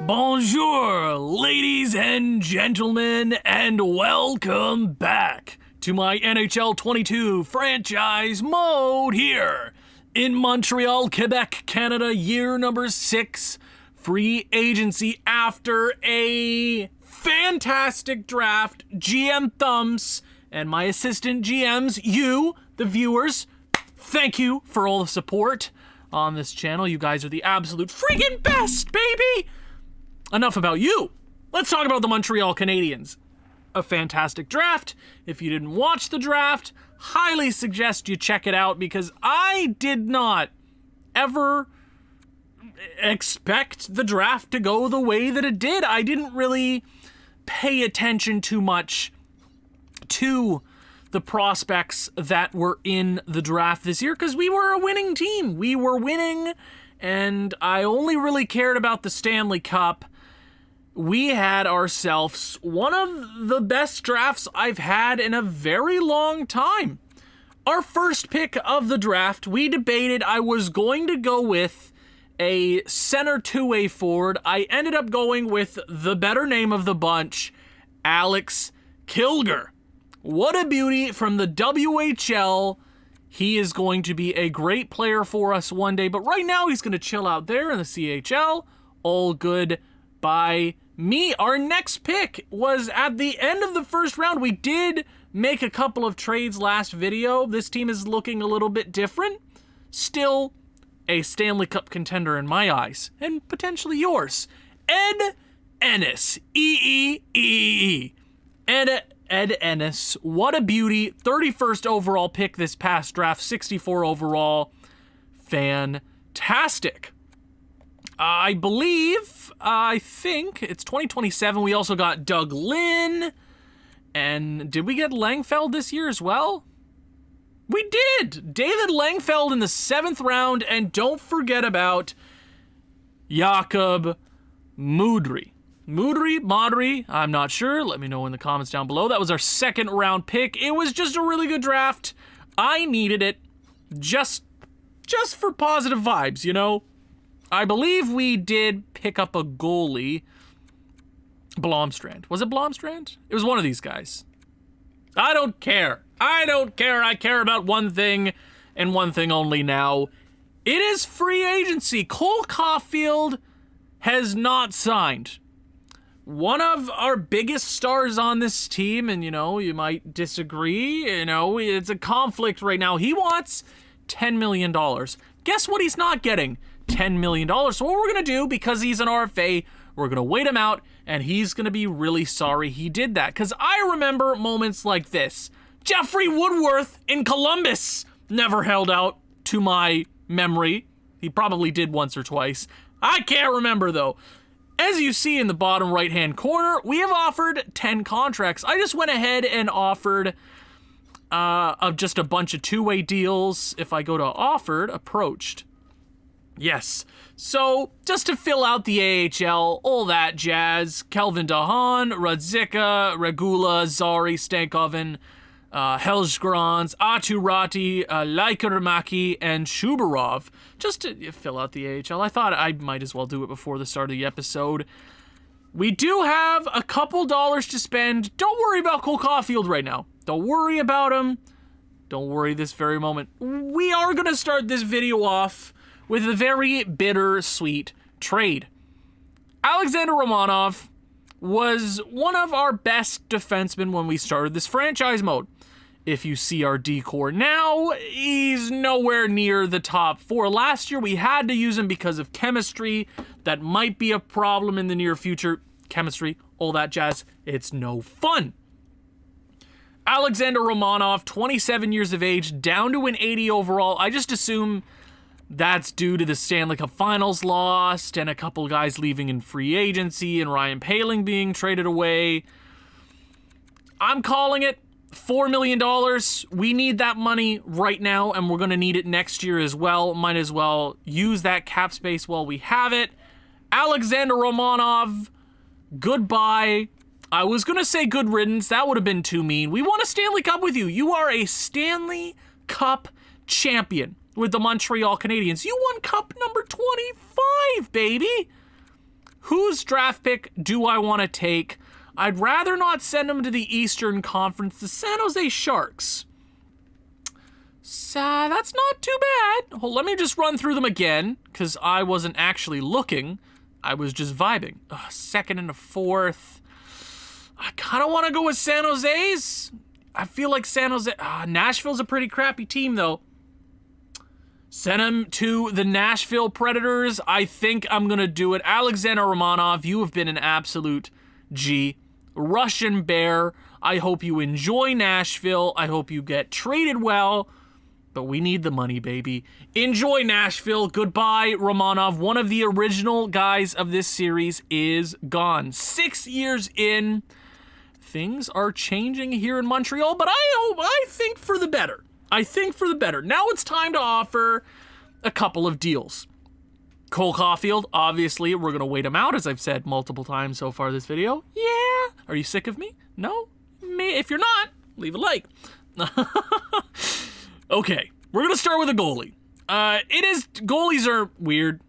Bonjour, ladies and gentlemen, and welcome back to my NHL 22 franchise mode here in Montreal, Quebec, Canada, year number 6, free agency after a fantastic draft. GM thumbs and my assistant GMs, you, the viewers, thank you for all the support on this channel. You guys are the absolute freaking best, baby! Enough about you. Let's talk about the Montreal Canadiens. A fantastic draft. If you didn't watch the draft, highly suggest you check it out because I did not ever expect the draft to go the way that it did. I didn't really pay attention too much to the prospects that were in the draft this year because we were a winning team. We were winning, and I only really cared about the Stanley Cup. We had ourselves one of the best drafts I've had in a very long time. Our first pick of the draft, we debated. I was going to go with a center two-way forward. I ended up going with the better name of the bunch, Alex Kilger. What a beauty from the WHL. He is going to be a great player for us one day, but right now he's going to chill out there in the CHL. All good by me. Our next pick was at the end of the first round. We did make a couple of trades last video. This team is looking a little bit different. Still a Stanley Cup contender in my eyes, and potentially yours. Ed Ennis. E-E-E-E. Ed Ennis. What a beauty. 31st overall pick this past draft. 64 overall. Fantastic. I think it's 2027. We also got Doug Lynn. And did we get Langfeld this year as well? We did. David Langfeld in the 7th round. And don't forget about Jakob Mudry. Modry, I'm not sure. Let me know in the comments down below. That was our 2nd round pick. It was just a really good draft. I needed it just for positive vibes, you know? I believe we did pick up a goalie. Blomstrand. Was it Blomstrand? It was one of these guys. I don't care. I care about one thing and one thing only now. It is free agency. Cole Caulfield has not signed. One of our biggest stars on this team, and you might disagree, it's a conflict right now. He wants $10 million. Guess what he's not getting? $10 million. So what we're going to do, because he's an RFA, we're going to wait him out, and he's going to be really sorry he did that. Because I remember moments like this. Jeffrey Woodworth in Columbus never held out to my memory. He probably did once or twice. I can't remember, though. As you see in the bottom right-hand corner, we have offered 10 contracts. I just went ahead and offered of just a bunch of two-way deals. If I go to offered, approached. Yes. So, just to fill out the AHL, all that jazz. Kelvin Dahan, Radzika, Regula, Zari, Stankoven, Helzgrans, Aturati, Laikarmaki, and Shubarov. Just to fill out the AHL. I thought I might as well do it before the start of the episode. We do have a couple dollars to spend. Don't worry about Cole Caulfield right now. Don't worry about him. Don't worry this very moment. We are going to start this video off with a very bittersweet trade. Alexander Romanov was one of our best defensemen when we started this franchise mode. If you see our decor now, he's nowhere near the top 4. Last year, we had to use him because of chemistry. That might be a problem in the near future. Chemistry, all that jazz. It's no fun. Alexander Romanov, 27 years of age, down to an 80 overall. I just assume that's due to the Stanley Cup Finals lost and a couple guys leaving in free agency and Ryan Poehling being traded away. I'm calling it $4 million. We need that money right now, and we're going to need it next year as well. Might as well use that cap space while we have it. Alexander Romanov, goodbye. I was going to say good riddance. That would have been too mean. We won a Stanley Cup with you. You are a Stanley Cup champion with the Montreal Canadiens. You won cup number 25, baby. whose draft pick do I want to take? I'd rather not send him to the Eastern Conference, the San Jose Sharks. So that's not too bad. Well, let me just run through them again, because I wasn't actually looking. I was just vibing. Second and a fourth. I kind of want to go with San Jose's. I feel like San Jose... Nashville's a pretty crappy team, though. Send him to the Nashville Predators. I think I'm going to do it. Alexander Romanov, you have been an absolute G. Russian Bear, I hope you enjoy Nashville. I hope you get treated well. But we need the money, baby. Enjoy Nashville. Goodbye, Romanov. One of the original guys of this series is gone. 6 years in, things are changing here in Montreal, but I think for the better. I think for the better. Now it's time to offer a couple of deals. Cole Caulfield, obviously, we're going to wait him out, as I've said multiple times so far this video. Yeah. Are you sick of me? No? If you're not, leave a like. Okay, we're going to start with a goalie. Goalies are weird.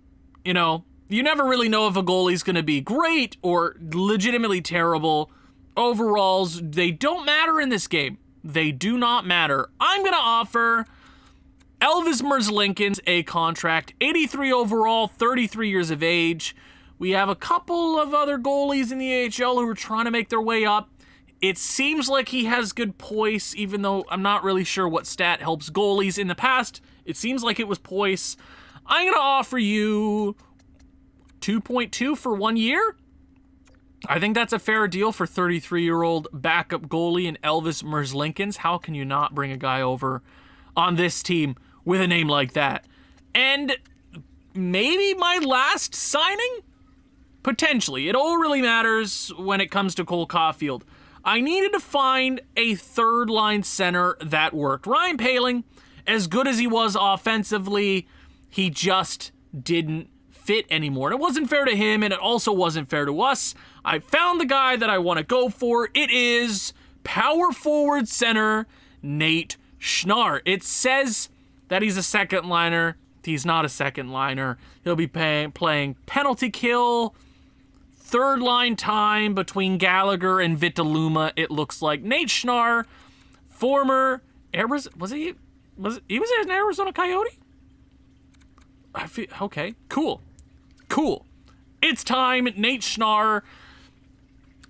You know, you never really know if a goalie's going to be great or legitimately terrible. Overalls, they don't matter in this game. They do not matter. I'm going to offer Elvis Merzlikins a contract, 83 overall, 33 years of age. We have a couple of other goalies in the AHL who are trying to make their way up. It seems like he has good poise, even though I'm not really sure what stat helps goalies. In the past, it seems like it was poise. I'm going to offer you 2.2 for 1 year. I think that's a fair deal for 33-year-old backup goalie in Elvis Merzlikins. How can you not bring a guy over on this team with a name like that? And maybe my last signing? Potentially. It all really matters when it comes to Cole Caulfield. I needed to find a third-line center that worked. Ryan Poehling, as good as he was offensively, he just didn't fit anymore. And it wasn't fair to him, and it also wasn't fair to us. I found the guy that I want to go for. It is power forward center Nate Schnarr. It says that he's a second liner. He's not a second liner. He'll be playing penalty kill, third line time between Gallagher and Vitaluma. It looks like Nate Schnarr, former was he an Arizona Coyote? Okay, cool. It's time, Nate Schnarr.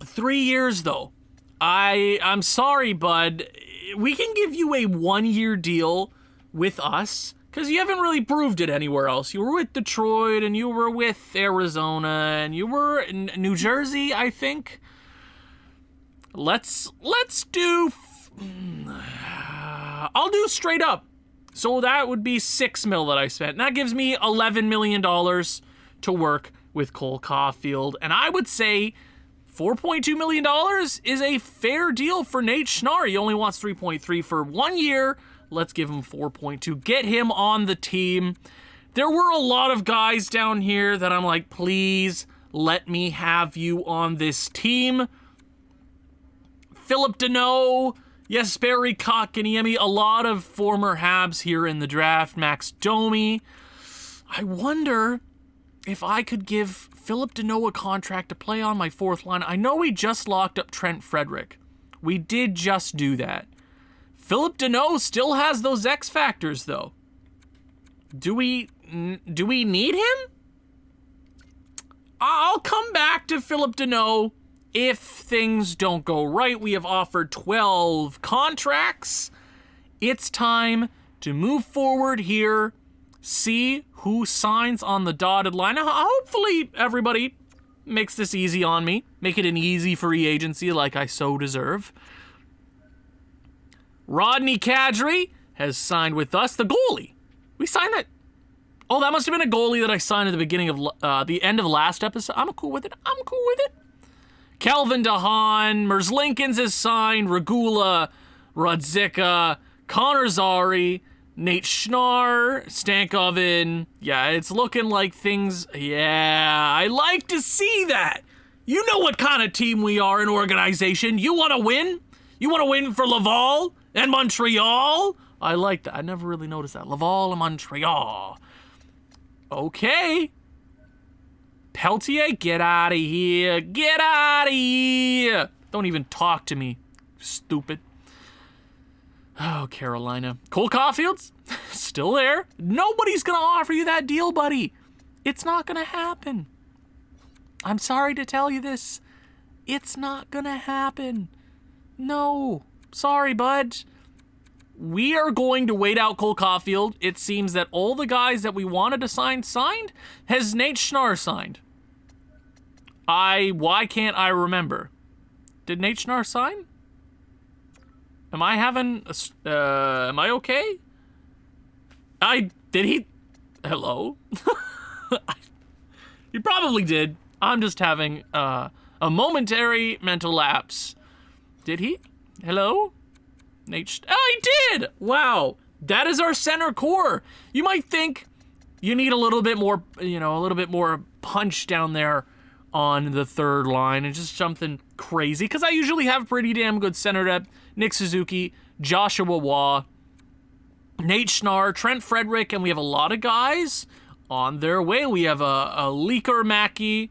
3 years though. I'm sorry, bud. We can give you a 1-year deal with us because you haven't really proved it anywhere else. You were with Detroit and you were with Arizona and you were in New Jersey, I think. Let's do. I'll do straight up. So that would be $6 million that I spent. And that gives me $11 million to work with Cole Caulfield. And I would say $4.2 million is a fair deal for Nate Schnarr. He only wants 3.3 for 1 year. Let's give him 4.2. Get him on the team. There were a lot of guys down here that I'm like, please let me have you on this team. Philip Deneau, Jesperi Kotkaniemi, a lot of former Habs here in the draft. Max Domi. I wonder if I could give Philip Deneau a contract to play on my fourth line. I know we just locked up Trent Frederick. We did just do that. Philip Deneau still has those X factors, though. Do we need him? I'll come back to Philip Deneau if things don't go right. We have offered 12 contracts. It's time to move forward here, see who signs on the dotted line. Hopefully everybody makes this easy on me. Make it an easy free agency like I so deserve. Rodney Kadri has signed with us, the goalie. We signed that. Oh, that must have been a goalie that I signed at the beginning of the end of last episode. I'm cool with it. Calvin DeHaan, Merzlikins is signed, Regula, Radzika, Connor Zary, Nate Schnarr, Stankoven. Yeah, it's looking like things. Yeah, I like to see that. You know what kind of team we are, an organization. You want to win? You want to win for Laval and Montreal? I like that. I never really noticed that. Laval and Montreal. Okay. Peltier, get out of here. Get out of here. Don't even talk to me, stupid. Oh, Carolina. Cole Caulfield's still there. Nobody's going to offer you that deal, buddy. It's not going to happen. I'm sorry to tell you this. It's not going to happen. No. Sorry, bud. We are going to wait out Cole Caulfield. It seems that all the guys that we wanted to sign signed. Has Nate Schnarr signed? Why can't I remember? Did Nate Schnarr sign? Am I having am I okay? Did he? Hello? He probably did. I'm just having a momentary mental lapse. Did he? Hello? Oh, he did! Wow. That is our center core. You might think you need a little bit more, a little bit more punch down there on the third line and just something crazy. Because I usually have pretty damn good center depth. Nick Suzuki, Joshua Waugh, Nate Schnarr, Trent Frederick, and we have a lot of guys on their way. We have a Leaker Mackey.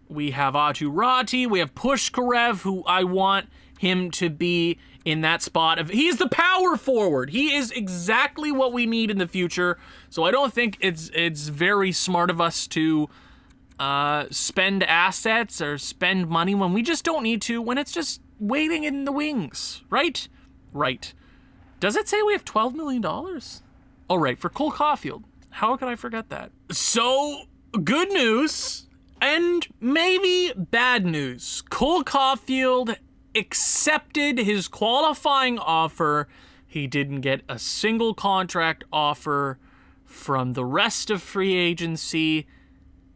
We have Atu Rati. We have Pushkarev, who I want him to be in that spot. He's the power forward. He is exactly what we need in the future. So I don't think it's very smart of us to spend assets or spend money when we just don't need to, when it's just waiting in the wings, right? Right. Does it say we have $12 million? Oh, right, for Cole Caulfield. How could I forget that? So, good news and maybe bad news. Cole Caulfield accepted his qualifying offer. He didn't get a single contract offer from the rest of free agency.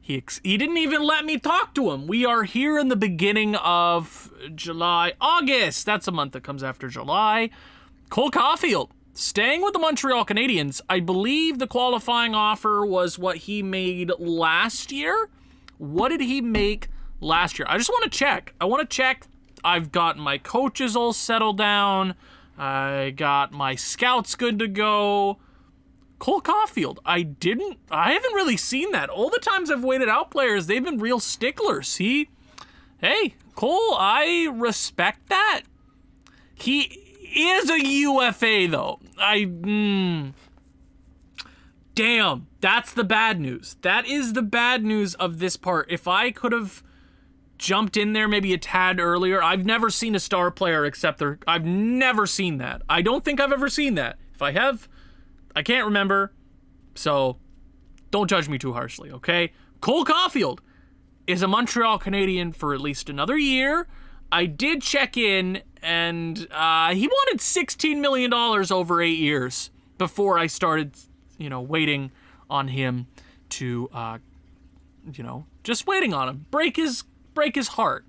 He didn't even let me talk to him. We are here in the beginning of July. August, that's a month that comes after July. Cole Caulfield, staying with the Montreal Canadiens. I believe the qualifying offer was what he made last year. What did he make last year? I just want to check. I've got my coaches all settled down. I got my scouts good to go. Cole Caulfield, I haven't really seen that. All the times I've waited out players, they've been real sticklers. Hey, Cole, I respect that. He is a UFA, though. Damn, that's the bad news. That is the bad news of this part. If I could have jumped in there maybe a tad earlier, I've never seen a star player I've never seen that. I don't think I've ever seen that. If I have, I can't remember, so don't judge me too harshly, okay? Cole Caulfield is a Montreal Canadien for at least another year. I did check in, and he wanted $16 million over 8 years before I started, waiting on him to, just waiting on him. Break his heart.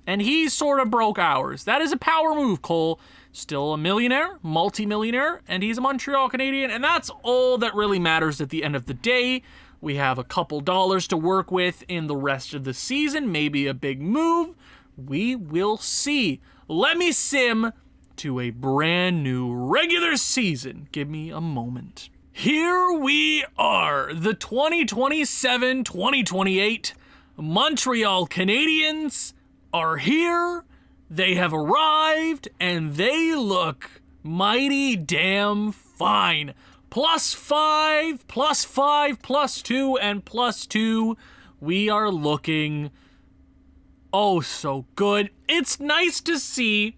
And he sort of broke ours. That is a power move, Cole. Still a millionaire, multi-millionaire, and he's a Montreal Canadien, and that's all that really matters at the end of the day. We have a couple dollars to work with in the rest of the season, maybe a big move. We will see. Let me sim to a brand new regular season. Give me a moment. Here we are, the 2027-2028 Montreal Canadiens are here. They have arrived, and they look mighty damn fine. +5, +5, +2, and +2. We are looking oh so good. It's nice to see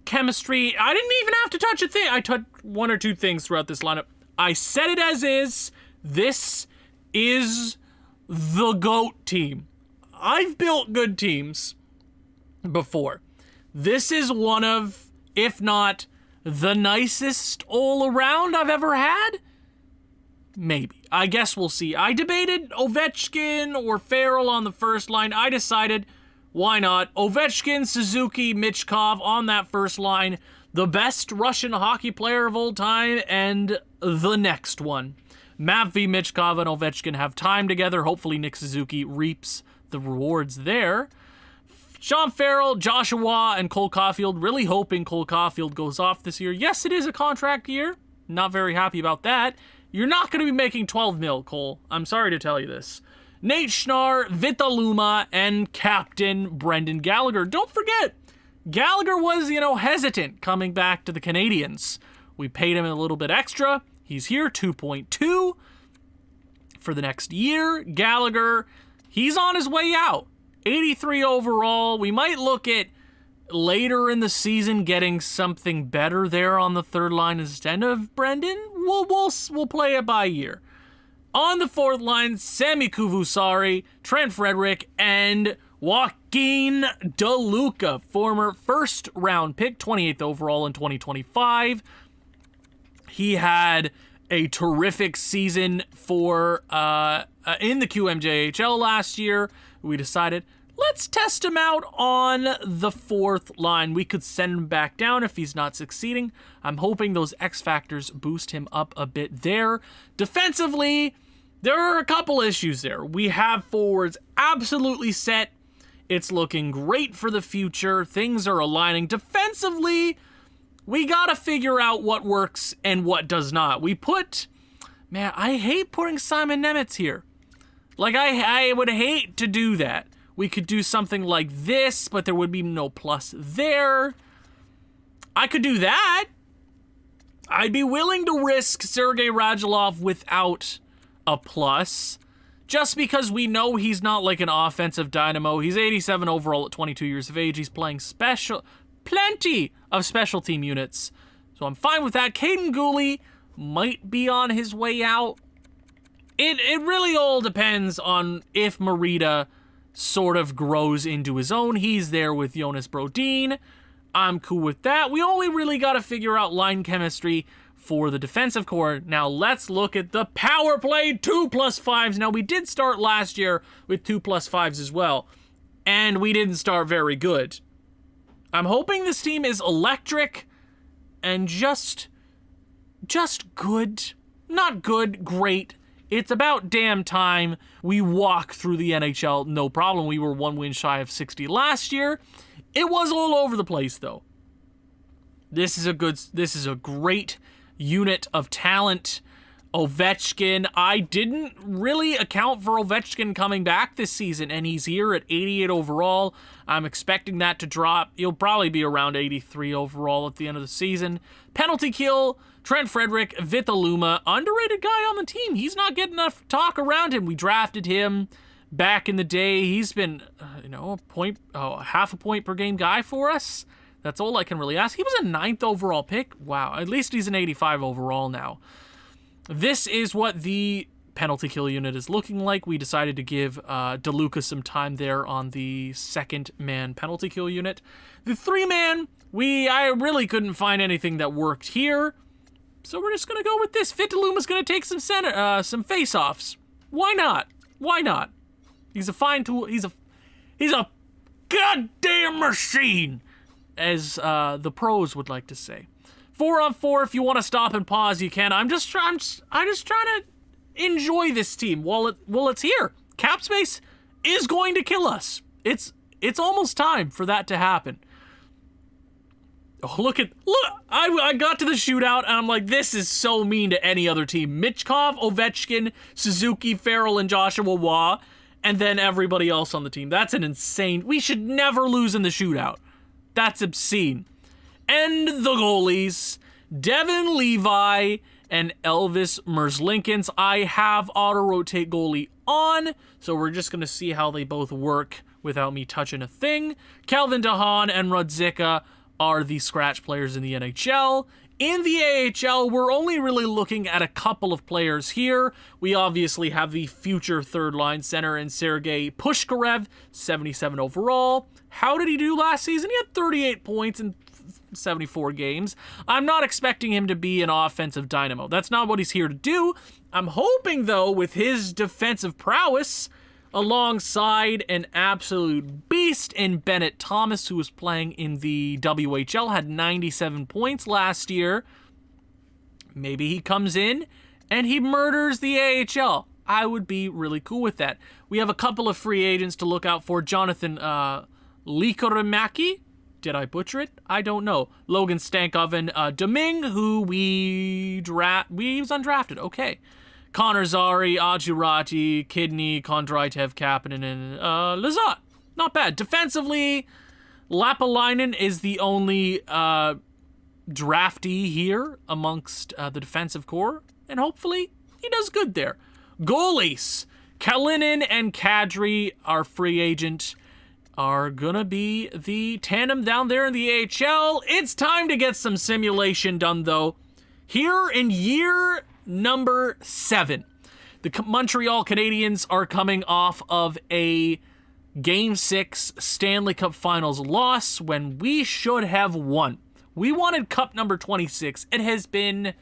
chemistry. I didn't even have to touch a thing. I touched one or two things throughout this lineup. I said it as is. This is the GOAT team. I've built good teams before. This is one of, if not the nicest all around I've ever had. Maybe. I guess we'll see. I debated Ovechkin or Farrell on the first line. I decided, why not? Ovechkin, Suzuki, Michkov on that first line. The best Russian hockey player of all time, and the next one. Matvei Michkov and Ovechkin have time together. Hopefully Nick Suzuki reaps the rewards there. Sean Farrell, Joshua, and Cole Caulfield. Really hoping Cole Caulfield goes off this year. Yes, it is a contract year. Not very happy about that. You're not going to be making 12 mil, Cole. I'm sorry to tell you this. Nate Schnarr, Vitaluma, and Captain Brendan Gallagher. Don't forget, Gallagher was, hesitant coming back to the Canadiens. We paid him a little bit extra. He's here, 2.2 for the next year. Gallagher, he's on his way out. 83 overall. We might look at later in the season getting something better there on the third line instead of Brendan. We'll play it by year. On the fourth line, Sami Kuvusari, Trent Frederick, and Joaquin DeLuca, former first-round pick, 28th overall in 2025. He had a terrific season for in the QMJHL last year. We decided, let's test him out on the fourth line. We could send him back down if he's not succeeding. I'm hoping those X factors boost him up a bit there. Defensively, there are a couple issues there. We have forwards absolutely set. It's looking great for the future. Things are aligning. Defensively, we gotta figure out what works and what does not. I hate putting Simon Nemec here. Like, I would hate to do that. We could do something like this, but there would be no plus there. I could do that. I'd be willing to risk Sergei Radulov without a plus, just because we know he's not like an offensive dynamo. He's 87 overall at 22 years of age. He's playing plenty of special team units. So I'm fine with that. Caden Gooley might be on his way out. It really all depends on if Marita sort of grows into his own. He's there with Jonas Brodin. I'm cool with that. We only really got to figure out line chemistry for the defensive core. Now let's look at the power play 2+5s. Now we did start last year with 2+5s as well, and we didn't start very good. I'm hoping this team is electric and just good. Not good, great. It's about damn time we walk through the NHL, no problem. We were 1 win shy of 60 last year. It was all over the place, though. This is a great unit of talent. Ovechkin, I didn't really account for Ovechkin coming back this season, and he's here at 88 overall. I'm expecting that to drop. He'll probably be around 83 overall at the end of the season. Penalty kill, Trent Frederick, Vitaluma, underrated guy on the team. He's not getting enough talk around him. We drafted him back in the day. He's been, half a point per game guy for us. That's all I can really ask. He was a 9th overall pick. Wow, at least he's an 85 overall now. This is what the penalty kill unit is looking like. We decided to give DeLuca some time there on the second man penalty kill unit. The 3-man, I really couldn't find anything that worked here. So we're just going to go with this. Vitaluma's going to take some face-offs. Why not? Why not? He's a fine tool. He's a goddamn machine, as the pros would like to say. 4-on-4, if you want to stop and pause, you can. I'm just trying to enjoy this team while it's here. Cap space is going to kill us. It's almost time for that to happen. Oh, look! I got to the shootout and I'm like, this is so mean to any other team. Michkov, Ovechkin, Suzuki, Farrell, and Joshua Waugh, and then everybody else on the team. That's an insane. We should never lose in the shootout. That's obscene. And the goalies, Devin Levi and Elvis Merzlikins. I have auto-rotate goalie on, so we're just going to see how they both work without me touching a thing. Calvin DeHaan and Rudzika are the scratch players in the NHL. In the AHL, we're only really looking at a couple of players here. We obviously have the future third-line center in Sergei Pushkarev, 77 overall. How did he do last season? He had 38 points in 74 games. I'm not expecting him to be an offensive dynamo. That's not what he's here to do. I'm hoping, though, with his defensive prowess, alongside an absolute beast in Bennett Thomas, who was playing in the WHL, had 97 points last year. Maybe he comes in and he murders the AHL. I would be really cool with that. We have a couple of free agents to look out for. Jonathan Likorimaki. Did I butcher it? I don't know. Logan Stankoven Deming, who he was undrafted. Okay. Connor Zary, Ajurati, Kidney, Kondraitev, Kapanen, and Lizotte. Not bad. Defensively, Lapalainen is the only draftee here amongst the defensive core, and hopefully he does good there. Goalies, Kalinin and Kadri, our free agent, are gonna be the tandem down there in the AHL. It's time to get some simulation done, though. Here in year number 7, the Montreal Canadiens are coming off of a Game 6 Stanley Cup Finals loss when we should have won. We wanted Cup number 26. It has been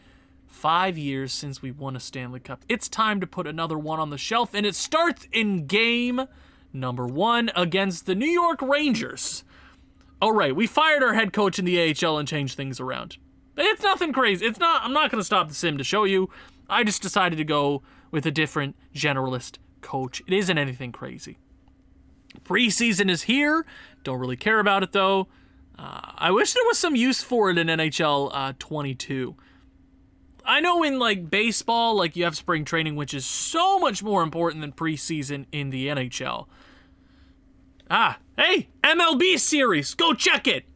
5 years since we won a Stanley Cup. It's time to put another one on the shelf, and it starts in game number 1 against the New York Rangers. All right, we fired our head coach in the AHL and changed things around. It's nothing crazy. I'm not going to stop the sim to show you. I just decided to go with a different generalist coach. It isn't anything crazy. Preseason is here. Don't really care about it, though. I wish there was some use for it in NHL 22. I know in, like, baseball, like, you have spring training, which is so much more important than preseason in the NHL. Hey, MLB series. Go check it.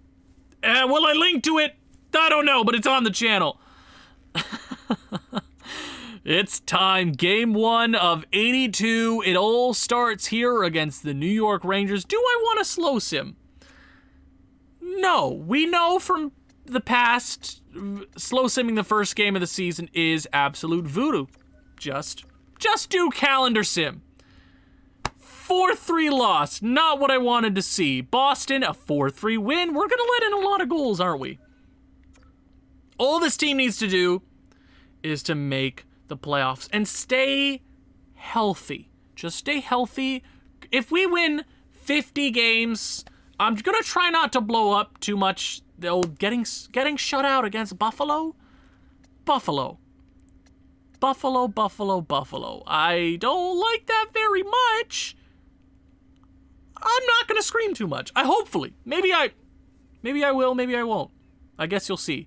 Will I link to it? I don't know, but it's on the channel. It's time. Game 1 of 82. It all starts here against the New York Rangers. Do I want a slow sim? No. We know from the past, slow simming the first game of the season is absolute voodoo. Just do calendar sim. 4-3 loss. Not what I wanted to see. Boston, a 4-3 win. We're going to let in a lot of goals, aren't we? All this team needs to do is to make the playoffs and stay healthy. Just stay healthy. If we win 50 games, I'm going to try not to blow up too much. Getting shut out against Buffalo. Buffalo. I don't like that very much. I'm not going to scream too much. Hopefully. Maybe I will, maybe I won't. I guess you'll see.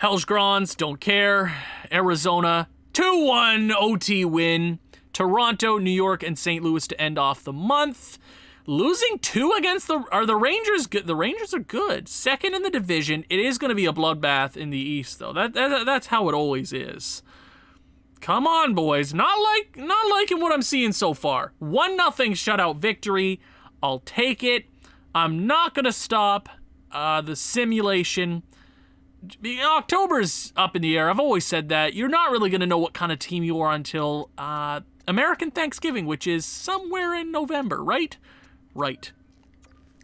Hellsgrons, don't care. Arizona, 2-1 OT win. Toronto, New York, and St. Louis to end off the month. Losing 2 against the Rangers good? The Rangers are good. Second in the division. It is going to be a bloodbath in the East, though. That's how it always is. Come on, boys. Not liking what I'm seeing so far. 1-0 shutout victory. I'll take it. I'm not going to stop the simulation. October's up in the air. I've always said that. You're not really going to know what kind of team you are until American Thanksgiving, which is somewhere in November, right? Right.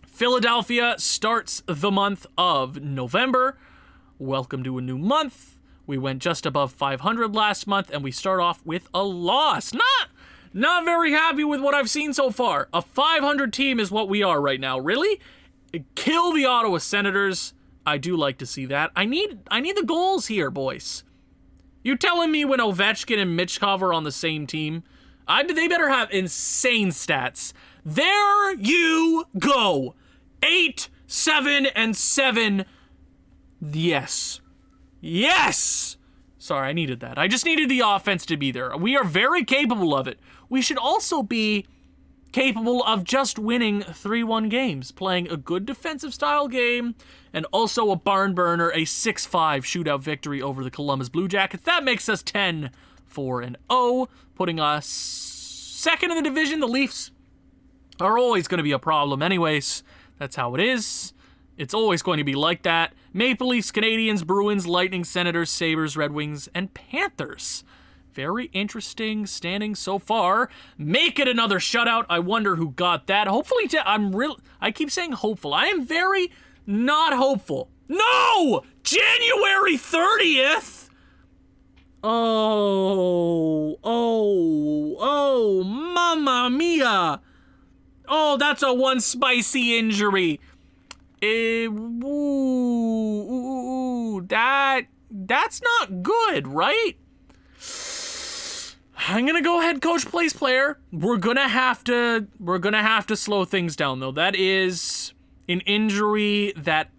Philadelphia starts the month of November. Welcome to a new month. We went just above 500 last month, and we start off with a loss. Not very happy with what I've seen so far. A 500 team is what we are right now. Really? Kill the Ottawa Senators. I do like to see that. I need the goals here, boys. You telling me when Ovechkin and Michkov are on the same team? They better have insane stats. There you go. 8, 7, and 7. Yes. Yes! Sorry, I needed that. I just needed the offense to be there. We are very capable of it. We should also be capable of just winning 3-1 games, playing a good defensive style game, and also a barn burner, a 6-5 shootout victory over the Columbus Blue Jackets. That makes us 10-4-0, putting us second in the division. The Leafs are always going to be a problem anyways. That's how it is. It's always going to be like that. Maple Leafs, Canadiens, Bruins, Lightning, Senators, Sabres, Red Wings, and Panthers. Very interesting standing so far. Make it another shutout. I wonder who got that. Hopefully, I keep saying hopeful. I am very not hopeful. No! January 30th? Oh, mamma mia. Oh, that's a one spicy injury. That's not good, right? I'm gonna go ahead, coach plays player. We're gonna have to slow things down, though. That is an injury that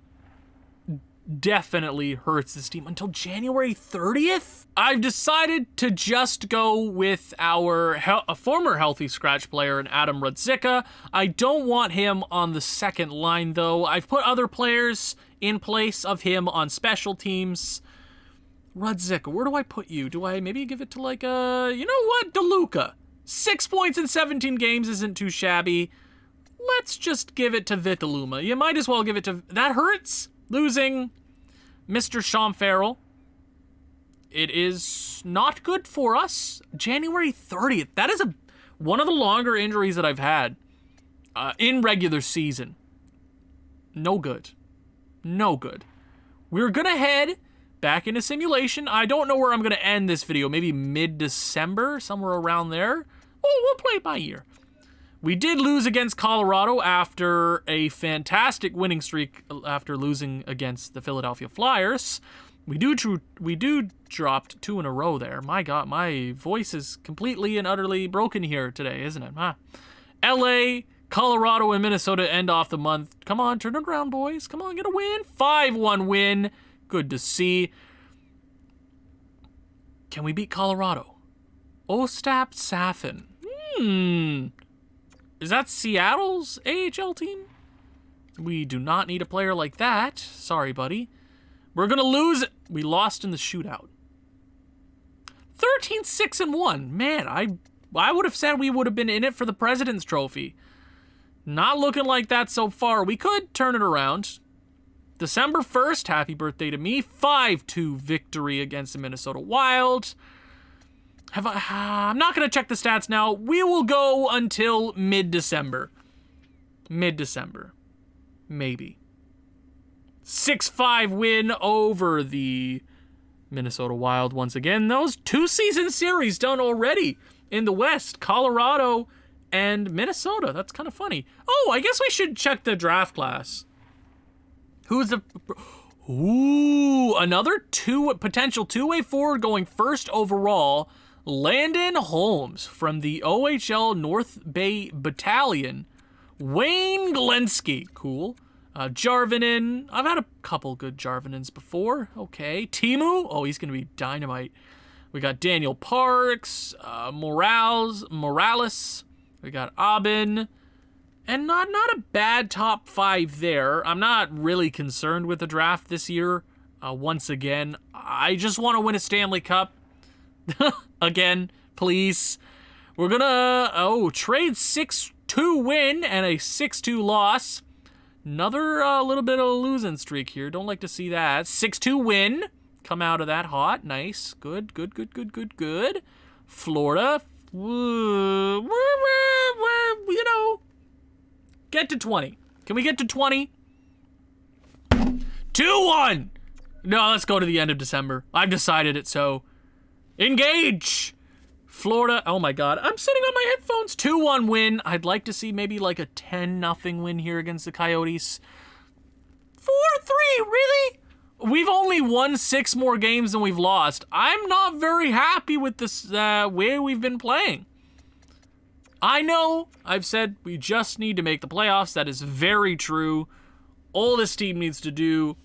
definitely hurts this team until January 30th. I've decided to just go with our a former healthy scratch player in Adam Rudzika. I don't want him on the second line, though. I've put other players in place of him on special teams. Rudzika, where do I put you? Do I maybe give it to like you know what? DeLuca. 6 points in 17 games isn't too shabby. Let's just give it to Vitaluma. You might as well give it to... That hurts. Losing Mr. Sean Farrell. It is not good for us. January 30th. That is one of the longer injuries that I've had in regular season. No good. No good. We're going to head back into simulation. I don't know where I'm going to end this video. Maybe mid-December, somewhere around there. Oh, we'll play it by ear. We did lose against Colorado after a fantastic winning streak after losing against the Philadelphia Flyers. We do dropped 2 in a row there. My God, my voice is completely and utterly broken here today, isn't it? Huh? LA, Colorado, and Minnesota end off the month. Come on, turn it around, boys. Come on, get a win. 5-1 win. Good to see. Can we beat Colorado? Ostap Safin. Is that Seattle's AHL team? We do not need a player like that. Sorry, buddy. We're going to lose. We lost in the shootout. 13-6-1. Man, I would have said we would have been in it for the President's Trophy. Not looking like that so far. We could turn it around. December 1st, happy birthday to me. 5-2 victory against the Minnesota Wild. I'm not going to check the stats now. We will go until mid-December. Mid-December. Maybe. 6-5 win over the Minnesota Wild once again. Those 2-season series done already in the West. Colorado and Minnesota. That's kind of funny. Oh, I guess we should check the draft class. Who's the... Ooh, another potential two-way forward going first overall. Landon Holmes from the OHL North Bay Battalion. Wayne Glensky. Cool. Jarvinen. I've had a couple good Jarvinens before. Okay. Timu. Oh, he's going to be dynamite. We got Daniel Parks. Morales. We got Aubin. And not a bad top 5 there. I'm not really concerned with the draft this year. Once again, I just want to win a Stanley Cup. Again, please. We're gonna trade 6-2 win and a 6-2 loss. Another little bit of a losing streak here. Don't like to see that. 6-2 win. Come out of that hot. Nice. Good. Florida. You know. Get to 20. Can we get to 20? 2-1. No, let's go to the end of December. I've decided it, so... Engage! Florida. Oh my God. I'm sitting on my headphones. 2-1 win. I'd like to see maybe like a 10-0 win here against the Coyotes. 4-3, really? We've only won 6 more games than we've lost. I'm not very happy with this way we've been playing. I know I've said we just need to make the playoffs. That is very true. All this team needs to do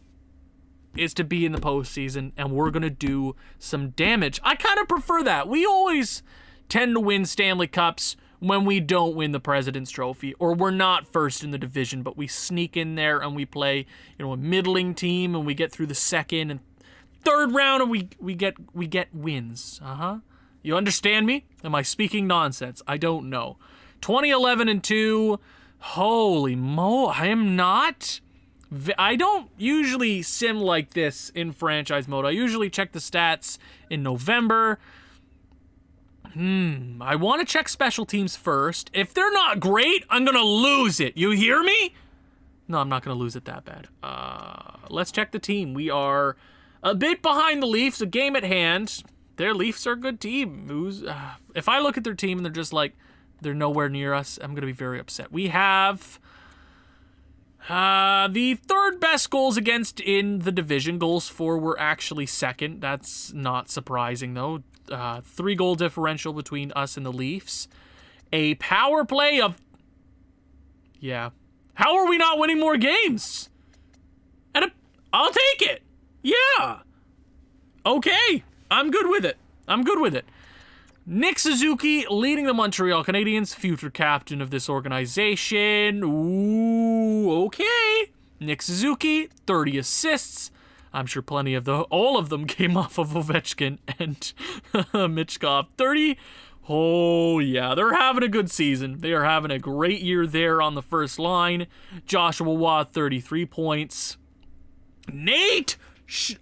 is to be in the postseason, and we're going to do some damage. I kind of prefer that. We always tend to win Stanley Cups when we don't win the President's Trophy, or we're not first in the division, but we sneak in there and we play, a middling team, and we get through the second and third round, and we get wins. You understand me? Am I speaking nonsense? I don't know. 20-11-2. Holy I am not. I don't usually sim like this in franchise mode. I usually check the stats in November. I want to check special teams first. If they're not great, I'm going to lose it. You hear me? No, I'm not going to lose it that bad. Let's check the team. We are a bit behind the Leafs, a game at hand. Their Leafs are a good team. If I look at their team and they're just like, they're nowhere near us, I'm going to be very upset. We have... the third best goals against in the division. Goals for were actually second. That's not surprising, though. 3-goal differential between us and the Leafs. A power play of... Yeah. How are we not winning more games? And I'll take it. Yeah. Okay. I'm good with it. Nick Suzuki leading the Montreal Canadiens, future captain of this organization. Ooh, okay. Nick Suzuki, 30 assists. I'm sure all of them came off of Ovechkin and Michkov. 30. Oh, yeah, they're having a good season. They are having a great year there on the first line. Joshua Watt, 33 points. Nate,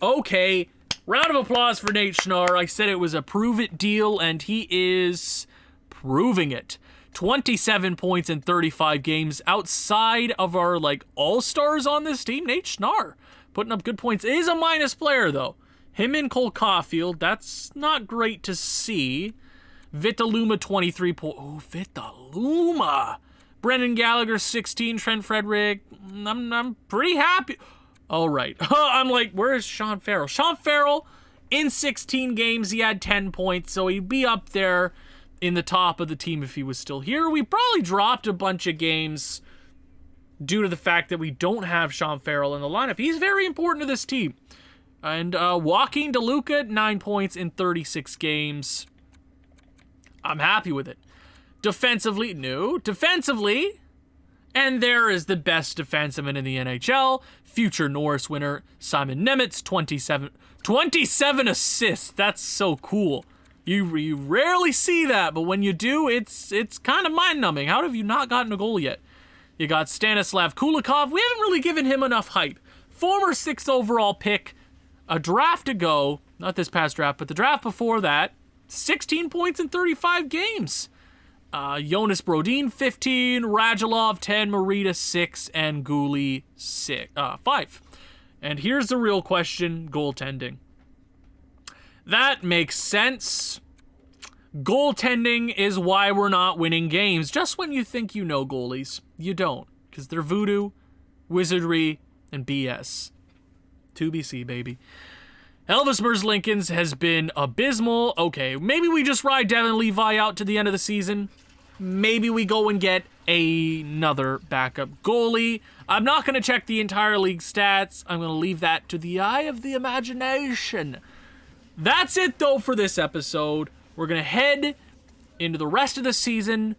okay. Round of applause for Nate Schnarr. I said it was a prove-it deal, and he is proving it. 27 points in 35 games. Outside of our, all-stars on this team, Nate Schnarr putting up good points. Is a minus player, though. Him and Cole Caulfield, that's not great to see. Vitaluma, 23 points. Oh, Vitaluma. Brendan Gallagher, 16. Trent Frederick, I'm pretty happy. All right. I'm like, where is Sean Farrell? Sean Farrell, in 16 games, he had 10 points, so he'd be up there in the top of the team if he was still here. We probably dropped a bunch of games due to the fact that we don't have Sean Farrell in the lineup. He's very important to this team. And Joaquin DeLuca, 9 points in 36 games. I'm happy with it. Defensively, and there is the best defenseman in the NHL, future Norris winner Simon Nemec, 27 assists. That's so cool. You rarely see that, but when you do, it's kind of mind-numbing. How have you not gotten a goal yet? You got Stanislav Kulikov. We haven't really given him enough hype. Former 6th overall pick, a draft ago, not this past draft, but the draft before that, 16 points in 35 games. Jonas Brodin, 15, Radulov, 10, Marita, 6, and Guli, 5. And here's the real question, goaltending. That makes sense. Goaltending is why we're not winning games. Just when you think you know goalies, you don't. Because they're voodoo, wizardry, and BS. 2BC, baby. Elvis Merzlikins has been abysmal. Okay, maybe we just ride Devin Levi out to the end of the season. Maybe we go and get another backup goalie. I'm not going to check the entire league stats. I'm going to leave that to the eye of the imagination. That's it, though, for this episode. We're going to head into the rest of the season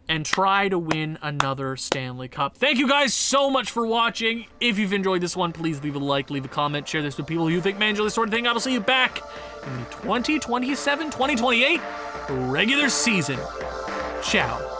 and try to win another Stanley Cup. Thank you guys so much for watching. If you've enjoyed this one, please leave a like, leave a comment, share this with people who think may enjoy this sort of thing. I will see you back in the 2027-2028 regular season. Ciao.